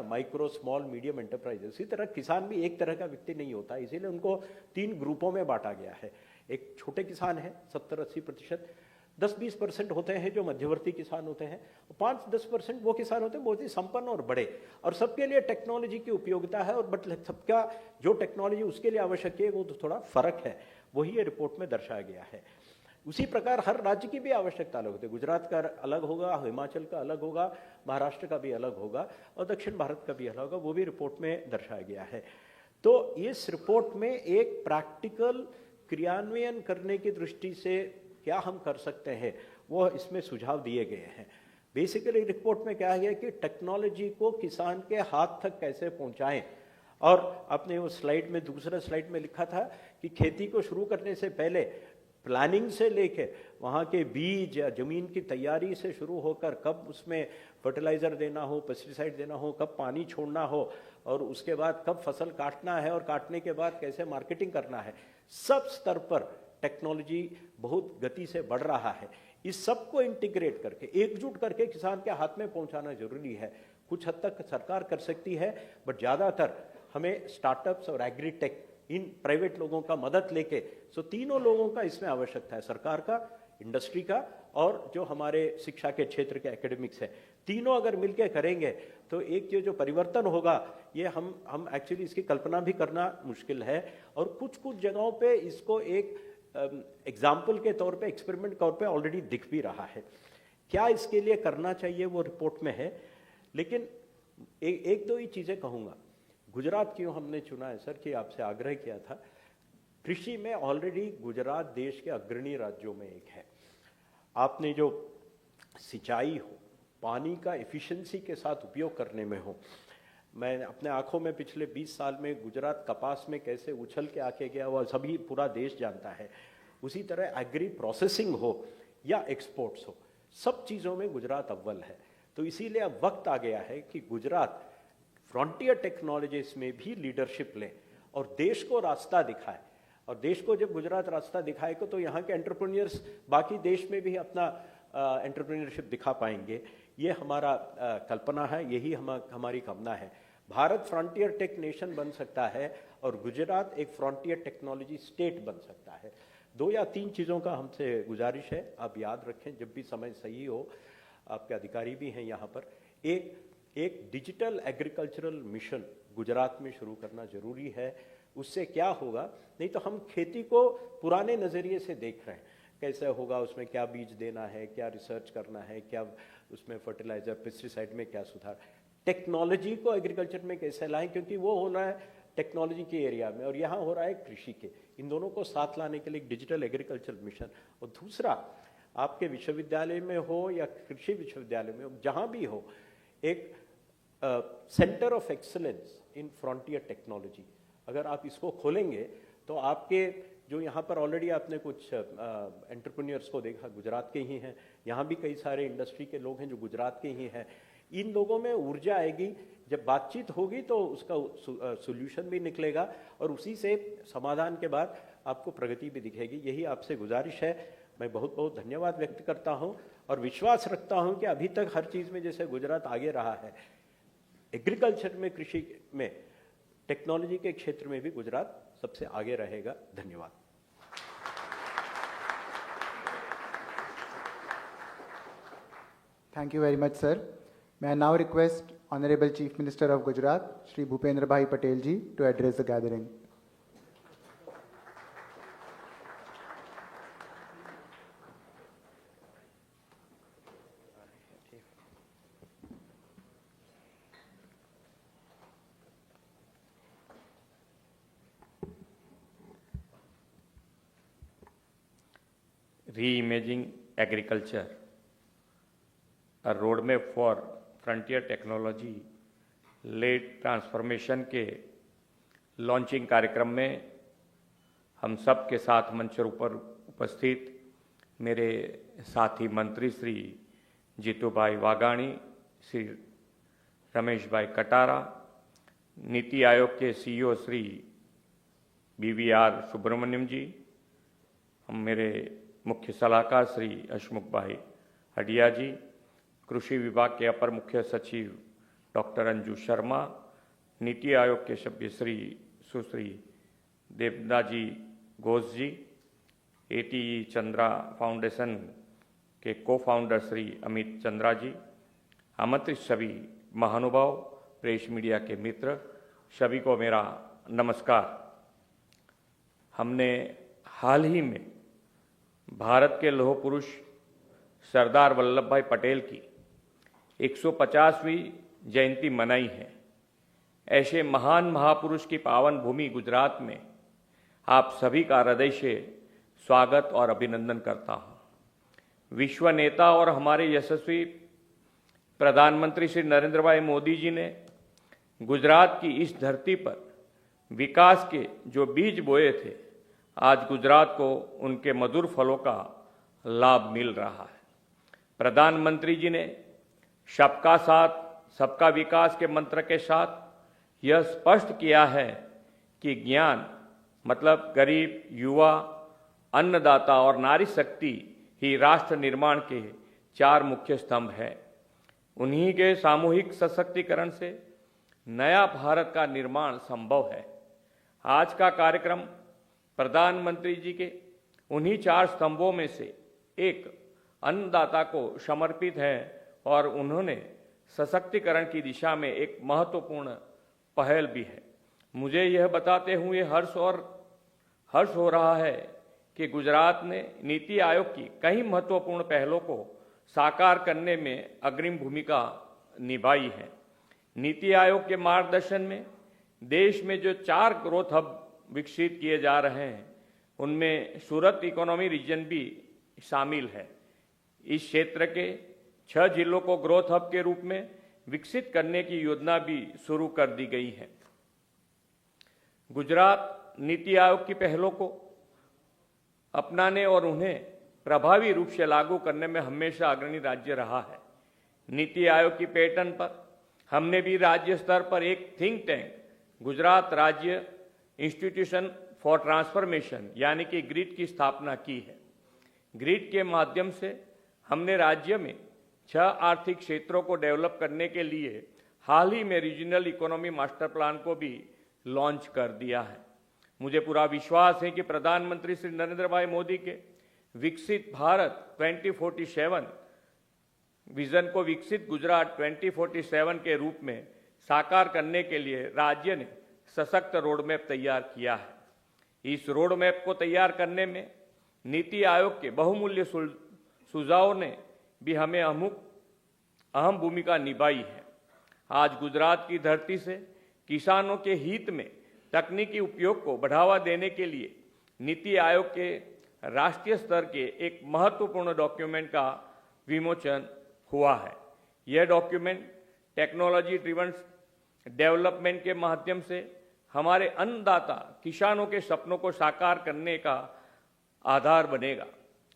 माइक्रो स्मॉल मीडियम एंटरप्राइज, इसी तरह किसान भी एक तरह का व्यक्ति नहीं होता, इसीलिए उनको 3 ग्रुपों में बांटा गया है। एक छोटे किसान है 70-80%, 10-20% होते हैं जो मध्यवर्ती किसान होते हैं, 5-10% वो किसान होते हैं बहुत ही संपन्न और बड़े, और सबके लिए टेक्नोलॉजी की उपयोगिता है। और बट सबका जो टेक्नोलॉजी उसके लिए आवश्यक है वो तो थोड़ा फर्क है, वही ये रिपोर्ट में दर्शाया गया है। उसी प्रकार हर राज्य की भी आवश्यकता अलग होती है, गुजरात का अलग होगा, हिमाचल का अलग होगा, महाराष्ट्र का भी अलग होगा और दक्षिण भारत का भी अलग होगा, वो भी रिपोर्ट में दर्शाया गया है। तो इस रिपोर्ट में एक प्रैक्टिकल क्रियान्वयन करने की दृष्टि से क्या हम कर सकते हैं, वो इसमें सुझाव दिए गए हैं। बेसिकली रिपोर्ट में क्या है कि टेक्नोलॉजी को किसान के हाथ तक कैसे पहुंचाएं। और आपने वो स्लाइड में, दूसरा स्लाइड में लिखा था कि खेती को शुरू करने से पहले प्लानिंग से लेके वहाँ के बीज या जमीन की तैयारी से शुरू होकर कब उसमें फर्टिलाइजर देना हो, पेस्टिसाइड देना हो, कब पानी छोड़ना हो, और उसके बाद कब फसल काटना है और काटने के बाद कैसे मार्केटिंग करना है, सब स्तर पर टेक्नोलॉजी बहुत गति से बढ़ रहा है। इस सब को इंटीग्रेट करके, एकजुट करके किसान के हाथ में पहुंचाना जरूरी है। कुछ हद तक सरकार कर सकती है, बट ज़्यादातर हमें स्टार्टअप्स और एग्रीटेक, इन प्राइवेट लोगों का मदद लेके, सो तीनों लोगों का इसमें आवश्यकता है, सरकार का, इंडस्ट्री का और जो हमारे शिक्षा के क्षेत्र के एकेडमिक्स है। तीनों अगर मिलके करेंगे तो एक जो परिवर्तन होगा, ये हम एक्चुअली इसकी कल्पना भी करना मुश्किल है। और कुछ जगहों पे इसको एक एग्जाम्पल के तौर पे, एक्सपेरिमेंट के तौर पे ऑलरेडी दिख भी रहा है। क्या इसके लिए करना चाहिए वो रिपोर्ट में है, लेकिन एक दो ही चीजें कहूंगा। गुजरात क्यों हमने चुना है सर, कि आपसे आग्रह किया था। कृषि में ऑलरेडी गुजरात देश के अग्रणी राज्यों में एक है। आपने जो सिंचाई हो, पानी का एफिशिएंसी के साथ उपयोग करने में हो, मैं अपने आंखों में पिछले 20 साल में गुजरात कपास में कैसे उछल के आके गया वह सभी पूरा देश जानता है। उसी तरह एग्री प्रोसेसिंग हो या एक्सपोर्ट्स हो, सब चीज़ों में गुजरात अव्वल है। तो इसीलिए अब वक्त आ गया है कि गुजरात फ्रंटियर टेक्नोलॉजीज में भी लीडरशिप ले और देश को रास्ता दिखाए। और देश को जब गुजरात रास्ता दिखाएगा तो यहाँ के एंटरप्रेन्योर्स बाकी देश में भी अपना एंटरप्रेन्योरशिप दिखा पाएंगे। ये हमारा कल्पना है, यही हमारी कामना है। भारत फ्रंटियर टेक नेशन बन सकता है और गुजरात एक फ्रंटियर टेक्नोलॉजी स्टेट बन सकता है। 2 या 3 चीज़ों का हमसे गुजारिश है, आप याद रखें जब भी समय सही हो। आपके अधिकारी भी हैं यहाँ पर। एक डिजिटल एग्रीकल्चरल मिशन गुजरात में शुरू करना जरूरी है। उससे क्या होगा, नहीं तो हम खेती को पुराने नज़रिए से देख रहे हैं, कैसे होगा, उसमें क्या बीज देना है, क्या रिसर्च करना है, क्या उसमें फर्टिलाइजर पेस्टिसाइड में क्या सुधार। टेक्नोलॉजी को एग्रीकल्चर में कैसे लाएं, क्योंकि वो हो रहा है टेक्नोलॉजी के एरिया में और यहाँ हो रहा है कृषि के। इन दोनों को साथ लाने के लिए एक डिजिटल एग्रीकल्चर मिशन। और दूसरा, आपके विश्वविद्यालय में हो या कृषि विश्वविद्यालय में हो, जहाँ भी हो, एक centre of excellence in frontier technology अगर आप इसको खोलेंगे तो आपके जो यहाँ पर ऑलरेडी आपने कुछ एंटरप्रेन्योर्स को देखा, गुजरात के ही हैं। यहाँ भी कई सारे इंडस्ट्री के लोग हैं जो गुजरात के ही हैं। इन लोगों में ऊर्जा आएगी, जब बातचीत होगी तो उसका सोल्यूशन भी निकलेगा और उसी से समाधान के बाद आपको प्रगति भी दिखेगी। यही आपसे गुजारिश है। मैं बहुत बहुत धन्यवाद व्यक्त करता हूँ और विश्वास रखता हूँ कि अभी तक हर चीज़ में जैसे गुजरात आगे रहा है, एग्रीकल्चर में, कृषि में, टेक्नोलॉजी के क्षेत्र में भी गुजरात सबसे आगे रहेगा। धन्यवाद। Thank you very much, sir. May I now request Honorable Chief Minister of Gujarat, Shri Bhupendra Bhai Patel ji, to address the gathering. Reimaging agriculture, a roadmap for frontier technology led transformation के launching कार्यक्रम में हम सब के साथ मंच पर उपस्थित मेरे साथी मंत्री श्री जीतूभाई वाघाणी, श्री रमेश भाई कटारा, नीति आयोग के सीईओ श्री BVR सुब्रमण्यम जी, हम मेरे मुख्य सलाहकार श्री अशमुख भाई हडिया जी, कृषि विभाग के अपर मुख्य सचिव डॉक्टर अंजू शर्मा, नीति आयोग के सभ्य श्री सुश्री देवदाजी घोष जी, ATE चंद्रा फाउंडेशन के को-फाउंडर श्री अमित चंद्रा जी, आमंत्रित सभी महानुभाव, प्रेस मीडिया के मित्र, सभी को मेरा नमस्कार। हमने हाल ही में भारत के लौह पुरुष सरदार वल्लभ भाई पटेल की 150वीं जयंती मनाई है। ऐसे महान महापुरुष की पावन भूमि गुजरात में आप सभी का हृदय से स्वागत और अभिनंदन करता हूँ। विश्व नेता और हमारे यशस्वी प्रधानमंत्री श्री नरेंद्र भाई मोदी जी ने गुजरात की इस धरती पर विकास के जो बीज बोए थे, आज गुजरात को उनके मधुर फलों का लाभ मिल रहा है। प्रधानमंत्री जी ने सबका साथ सबका विकास के मंत्र के साथ यह स्पष्ट किया है कि ज्ञान मतलब गरीब, युवा, अन्नदाता और नारी शक्ति ही राष्ट्र निर्माण के 4 मुख्य स्तंभ हैं। उन्हीं के सामूहिक सशक्तिकरण से नया भारत का निर्माण संभव है। आज का कार्यक्रम प्रधानमंत्री जी के उन्हीं 4 स्तंभों में से एक अन्नदाता को समर्पित है और उन्होंने सशक्तिकरण की दिशा में एक महत्वपूर्ण पहल भी है। मुझे यह बताते हुए हर्ष हो रहा है कि गुजरात ने नीति आयोग की कई महत्वपूर्ण पहलों को साकार करने में अग्रिम भूमिका निभाई है। नीति आयोग के मार्गदर्शन में देश में जो 4 ग्रोथ हब विकसित किए जा रहे हैं उनमें सूरत इकोनॉमी रीजन भी शामिल है। इस क्षेत्र के 6 जिलों को ग्रोथ हब के रूप में विकसित करने की योजना भी शुरू कर दी गई है। गुजरात नीति आयोग की पहलों को अपनाने और उन्हें प्रभावी रूप से लागू करने में हमेशा अग्रणी राज्य रहा है। नीति आयोग की पैटर्न पर हमने भी राज्य स्तर पर एक थिंक टैंक गुजरात राज्य इंस्टीट्यूशन फॉर ट्रांसफॉर्मेशन यानी कि ग्रिड की स्थापना की है। ग्रिड के माध्यम से हमने राज्य में 6 आर्थिक क्षेत्रों को डेवलप करने के लिए हाल ही में रीजनल इकोनॉमी मास्टर प्लान को भी लॉन्च कर दिया है। मुझे पूरा विश्वास है कि प्रधानमंत्री श्री नरेंद्र भाई मोदी के विकसित भारत 2047 विजन को विकसित गुजरात 2047 के रूप में साकार करने के लिए राज्य ने सशक्त रोडमैप तैयार किया है। इस रोडमैप को तैयार करने में नीति आयोग के बहुमूल्य सुझावों ने भी हमें अहम भूमिका निभाई है। आज गुजरात की धरती से किसानों के हित में तकनीकी उपयोग को बढ़ावा देने के लिए नीति आयोग के राष्ट्रीय स्तर के एक महत्वपूर्ण डॉक्यूमेंट का विमोचन हुआ है। यह डॉक्यूमेंट टेक्नोलॉजी ड्रिवन डेवलपमेंट के माध्यम से हमारे अन्नदाता किसानों के सपनों को साकार करने का आधार बनेगा।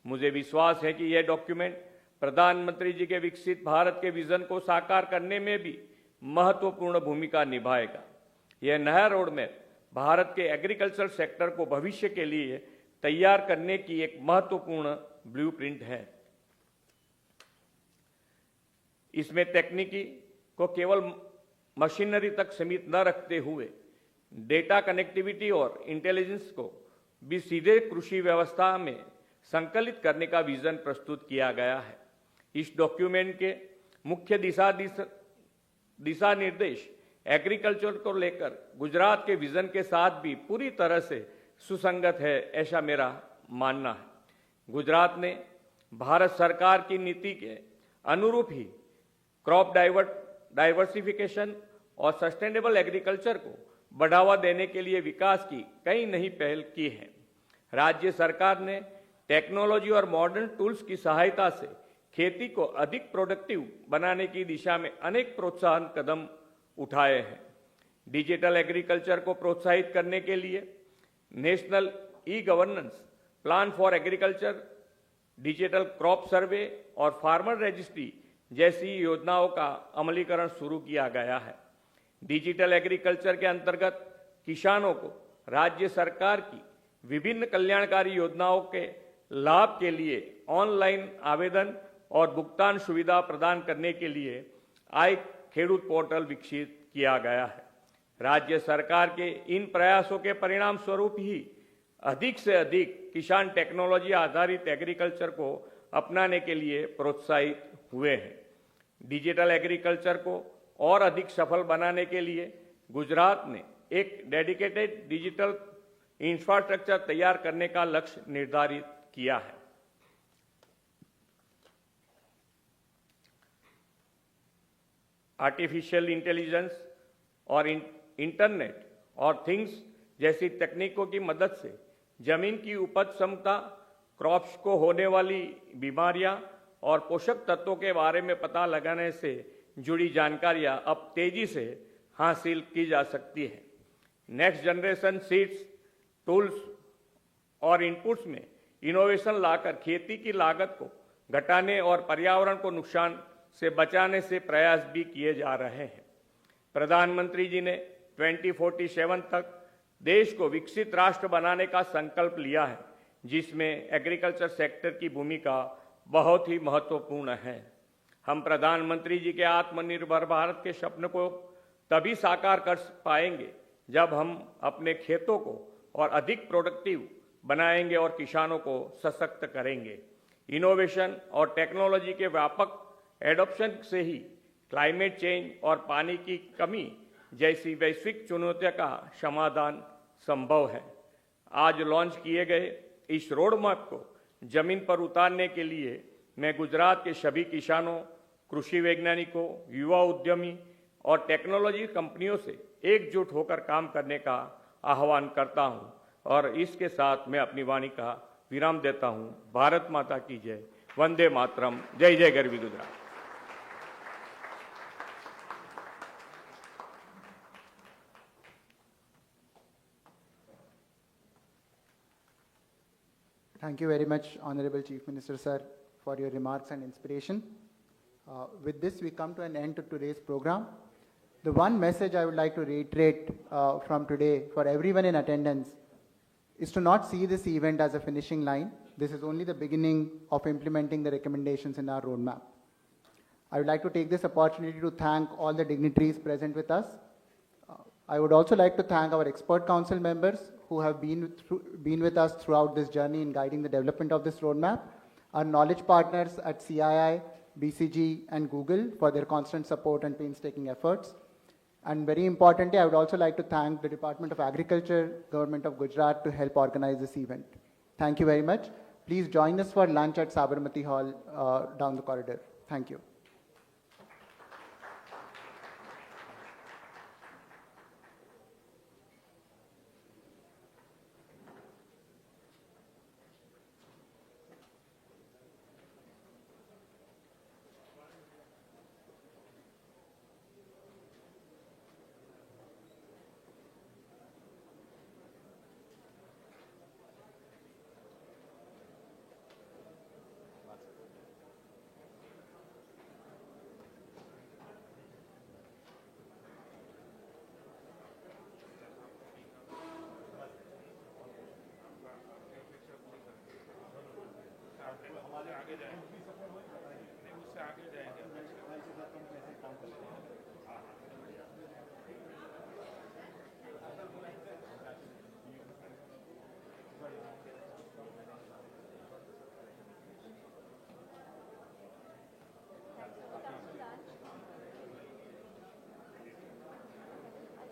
मुझे विश्वास है कि यह डॉक्यूमेंट प्रधानमंत्री जी के विकसित भारत के विजन को साकार करने में भी महत्वपूर्ण भूमिका निभाएगा। यह नया रोडमैप भारत के एग्रीकल्चर सेक्टर को भविष्य के लिए तैयार करने की एक महत्वपूर्ण ब्लूप्रिंट है। इसमें तकनीकी को केवल मशीनरी तक सीमित न रखते हुए डेटा कनेक्टिविटी और इंटेलिजेंस को भी सीधे कृषि व्यवस्था में संकलित करने का विजन प्रस्तुत किया गया है। इस डॉक्यूमेंट के मुख्य दिशा निर्देश एग्रीकल्चर को लेकर गुजरात के विजन के साथ भी पूरी तरह से सुसंगत है, ऐसा मेरा मानना है। गुजरात ने भारत सरकार की नीति के अनुरूप ही क्रॉप डाइवर्सिफिकेशन और सस्टेनेबल एग्रीकल्चर को बढ़ावा देने के लिए विकास की कई नई पहल की है। राज्य सरकार ने टेक्नोलॉजी और मॉडर्न टूल्स की सहायता से खेती को अधिक प्रोडक्टिव बनाने की दिशा में अनेक प्रोत्साहन कदम उठाए हैं। डिजिटल एग्रीकल्चर को प्रोत्साहित करने के लिए national e governance plan for agriculture, digital crop survey और फार्मर रजिस्ट्री जैसी योजनाओं का अमलीकरण शुरू किया गया है। डिजिटल एग्रीकल्चर के अंतर्गत किसानों को राज्य सरकार की विभिन्न कल्याणकारी योजनाओं के लाभ के लिए ऑनलाइन आवेदन और भुगतान सुविधा प्रदान करने के लिए आई खेडूत पोर्टल विकसित किया गया है। राज्य सरकार के इन प्रयासों के परिणाम स्वरूप ही अधिक से अधिक किसान टेक्नोलॉजी आधारित एग्रीकल्चर को अपनाने के लिए प्रोत्साहित हुए हैं। डिजिटल एग्रीकल्चर को और अधिक सफल बनाने के लिए गुजरात ने एक डेडिकेटेड डिजिटल इंफ्रास्ट्रक्चर तैयार करने का लक्ष्य निर्धारित किया है। आर्टिफिशियल इंटेलिजेंस और इंटरनेट और थिंग्स जैसी तकनीकों की मदद से जमीन की उपज क्षमता, क्रॉप्स को होने वाली बीमारियां और पोषक तत्वों के बारे में पता लगाने से जुड़ी जानकारियां अब तेजी से हासिल की जा सकती है। नेक्स्ट जनरेशन सीड्स, टूल्स और इनपुट्स में इनोवेशन लाकर खेती की लागत को घटाने और पर्यावरण को नुकसान से बचाने से प्रयास भी किए जा रहे हैं। प्रधानमंत्री जी ने 2047 तक देश को विकसित राष्ट्र बनाने का संकल्प लिया है, जिसमें एग्रीकल्चर सेक्टर की भूमिका बहुत ही महत्वपूर्ण है। हम प्रधानमंत्री जी के आत्मनिर्भर भारत के सपने को तभी साकार कर पाएंगे जब हम अपने खेतों को और अधिक प्रोडक्टिव बनाएंगे और किसानों को सशक्त करेंगे। इनोवेशन और टेक्नोलॉजी के व्यापक एडॉप्शन से ही क्लाइमेट चेंज और पानी की कमी जैसी वैश्विक चुनौतियों का समाधान संभव है। आज लॉन्च किए गए इस रोड मैप को जमीन पर उतारने के लिए मैं गुजरात के सभी किसानों, कृषि वैज्ञानिकों, युवा उद्यमी और टेक्नोलॉजी कंपनियों से एकजुट होकर काम करने का आह्वान करता हूं और इसके साथ मैं अपनी वाणी का विराम देता हूं। भारत माता की जय, वंदे मातरम, जय जय Garvi Gujarat. Thank you very much, Honorable Chief Minister, sir, for your remarks and inspiration. With this, we come to an end to today's program. The one message I would like to reiterate from today for everyone in attendance is to not see this event as a finishing line. This is only the beginning of implementing the recommendations in our roadmap. I would like to take this opportunity to thank all the dignitaries present with us. I would also like to thank our expert council members who have been with us throughout this journey in guiding the development of this roadmap, our knowledge partners at CII, BCG, and Google for their constant support and painstaking efforts. And very importantly, I would also like to thank the Department of Agriculture, Government of Gujarat to help organize this event. Thank you very much. Please join us for lunch at Sabarmati Hall down the corridor. Thank you. I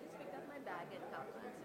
just picked up my bag and come.